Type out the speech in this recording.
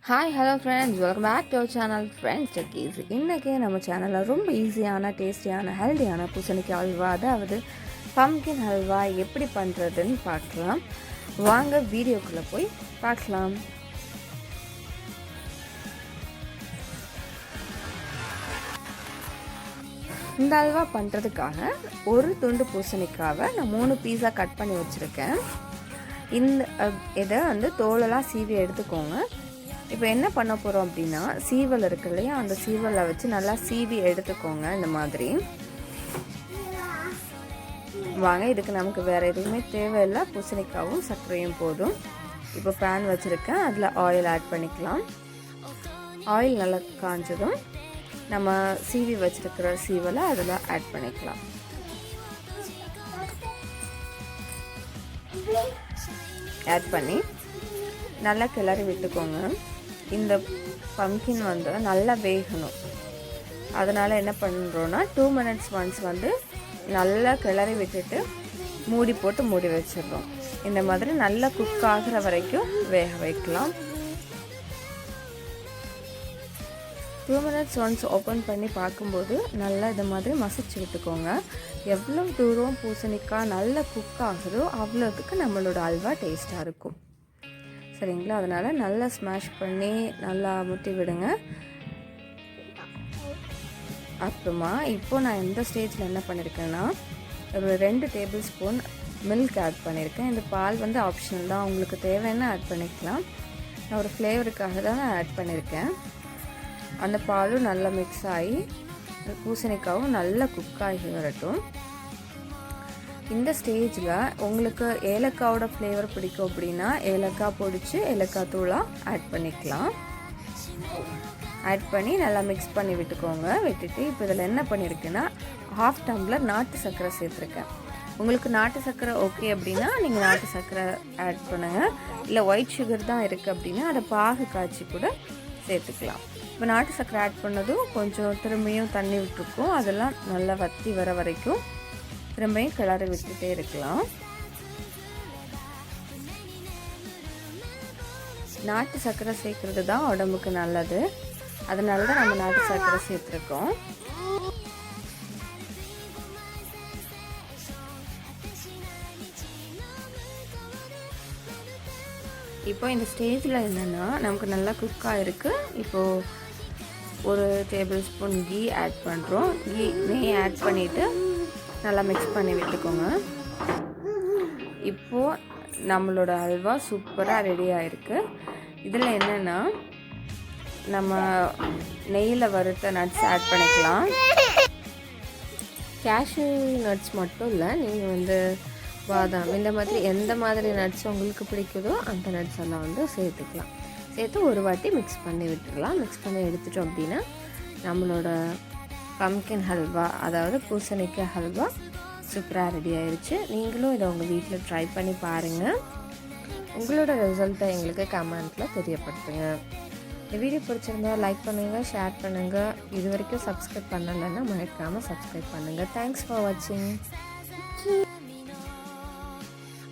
Hi hello friends, welcome back to our channel friends ஜக்கீஸ். இன்றைக்கி நம்ம சேனலில் ரொம்ப ஈஸியான டேஸ்டியான ஹெல்த்தியான பூசணிக்காய் அல்வா, அதாவது பம்கின் ஹல்வா எப்படி பண்ணுறதுன்னு பார்க்கலாம். வாங்க வீடியோக்குள்ளே போய் பார்க்கலாம். இந்த அல்வா பண்ணுறதுக்காக ஒரு துண்டு பூசணிக்காவை நான் 3 பீஸாக கட் பண்ணி வச்சுருக்கேன். இதை தோலெல்லாம் சீவி எடுத்துக்கோங்க. இப்போ என்ன பண்ண போகிறோம் அப்படின்னா, சீவல் இருக்கு இல்லையா, அந்த சீவலை வச்சு நல்லா சீவி எடுத்துக்கோங்க. இந்த மாதிரி வாங்க. இதுக்கு நமக்கு வேறு எதுவுமே தேவையில்லை, பூசணிக்காவும் சர்க்கரையும் போதும். இப்போ பேன் வச்சுருக்கேன், அதில் ஆயில் ஆட் பண்ணிக்கலாம். ஆயில் நல்லா காஞ்சதும் நம்ம சீவி வச்சுருக்கிற சீவலை அதில் ஆட் பண்ணிக்கலாம். ஆட் பண்ணி நல்லா கிளறி விட்டுக்கோங்க. இந்த பம்கின் நல்லா வேகணும். அதனால் என்ன பண்ணுறோன்னா 2 minutes ஒன்ஸ் நல்லா கிளறி விட்டுட்டு மூடி போட்டு மூடி வச்சிடுறோம். இந்த மாதிரி நல்லா குக் ஆகிற வரைக்கும் வேக வைக்கலாம். 2 minutes ஒன்ஸ் ஓப்பன் பண்ணி பார்க்கும்போது நல்லா இந்த மாதிரி மசிச்சு விட்டுக்கோங்க. எவ்வளோ தூரம் பூசணிக்காய் நல்லா குக் ஆகுதோ அவ்வளோத்துக்கு நம்மளோட அல்வா டேஸ்ட்டாக இருக்கும். சரிங்களா? அதனால் நல்லா ஸ்மாஷ் பண்ணி நல்லா முட்டி விடுங்க. அப்புறமா இப்போது நான் எந்த ஸ்டேஜில் என்ன பண்ணியிருக்கேன்னா, ஒரு 2 டேபிள் ஸ்பூன் மில்க் ஆட் பண்ணியிருக்கேன். இந்த பால் ஆப்ஷனல் தான், உங்களுக்கு தேவைன்னா ஆட் பண்ணிக்கலாம். நான் ஒரு ஃப்ளேவருக்காக தான் ஆட் பண்ணியிருக்கேன். அந்த பாலும் நல்லா மிக்ஸ் ஆகி பூசணிக்காவும் நல்லா குக் ஆகி வரட்டும். இந்த ஸ்டேஜில் உங்களுக்கு ஏலக்காவோட ஃப்ளேவர் பிடிக்கும் அப்படின்னா ஏலக்காய் பொடிச்சு ஏலக்காய் தூளாக ஆட் பண்ணிக்கலாம். ஆட் பண்ணி நல்லா மிக்ஸ் பண்ணி விட்டுக்கோங்க. விட்டுட்டு இப்போ இதில் என்ன பண்ணியிருக்கேன்னா, 1/2 டம்ளர் நாட்டு சர்க்கரை சேர்த்துருக்கேன். உங்களுக்கு நாட்டு சர்க்கரை ஓகே அப்படின்னா நீங்கள் நாட்டு சர்க்கரை ஆட் பண்ணுங்கள். இல்லை ஒயிட் சுகர் தான் இருக்குது அப்படின்னா அதை பாகு காய்ச்சி கூட சேர்த்துக்கலாம். இப்போ நாட்டு சர்க்கரை ஆட் பண்ணதும் கொஞ்சம் திரும்பியும் தண்ணி விட்டுருக்கோம். அதெல்லாம் நல்லா வற்றி வர வரைக்கும் திரும்பியும் கிளறி விட்டுட்டே இருக்கலாம். நாட்டு சர்க்கரை சேர்க்கறது தான் உடம்புக்கு நல்லது. அதனால தான் நம்ம நாட்டு சர்க்கரை சேர்த்துருக்கோம். இப்போ இந்த ஸ்டேஜில் என்னென்னா, நமக்கு நல்லா குக் ஆகிருக்கு. இப்போது ஒரு டேபிள் ஸ்பூன் கீ ஆட் பண்ணுறோம். நெய் ஆட் பண்ணிவிட்டு நல்லா மிக்ஸ் பண்ணி விட்டுக்கோங்க. இப்போது நம்மளோட அல்வா சூப்பராக ரெடி ஆகிருக்கு. இதில் என்னென்னா, நம்ம நெய்யில் வறுத்த நட்ஸ் ஆட் பண்ணிக்கலாம். கேஷ்யூ நட்ஸ் மட்டும் இல்லை, நீங்கள் பாதாம் இந்த மாதிரி எந்த மாதிரி நட்ஸ் உங்களுக்கு பிடிக்குதோ அந்த நட்ஸ் எல்லாம் சேர்த்துக்கலாம். சேர்த்து ஒரு வாட்டி மிக்ஸ் பண்ணி விட்டுடலாம். மிக்ஸ் பண்ணி எடுத்துட்டோம் அப்படின்னா நம்மளோட பம்கின் ஹல்வா, அதாவது பூசணிக்காய் ஹல்வா சூப்பராக ரெடி ஆயிடுச்சு. நீங்களும் இதை உங்கள் வீட்டில் ட்ரை பண்ணி பாருங்கள். உங்களோட ரிசல்ட்டை எங்களுக்கு கமெண்ட்டில் தெரியப்படுத்துங்க. இந்த வீடியோ பிடிச்சிருந்தா லைக் பண்ணுங்கள், ஷேர் பண்ணுங்கள். இது வரைக்கும் சப்ஸ்கிரைப் பண்ணலைன்னா மறக்காமல் சப்ஸ்கிரைப் பண்ணுங்கள். தேங்க்ஸ் ஃபார் வாட்சிங்.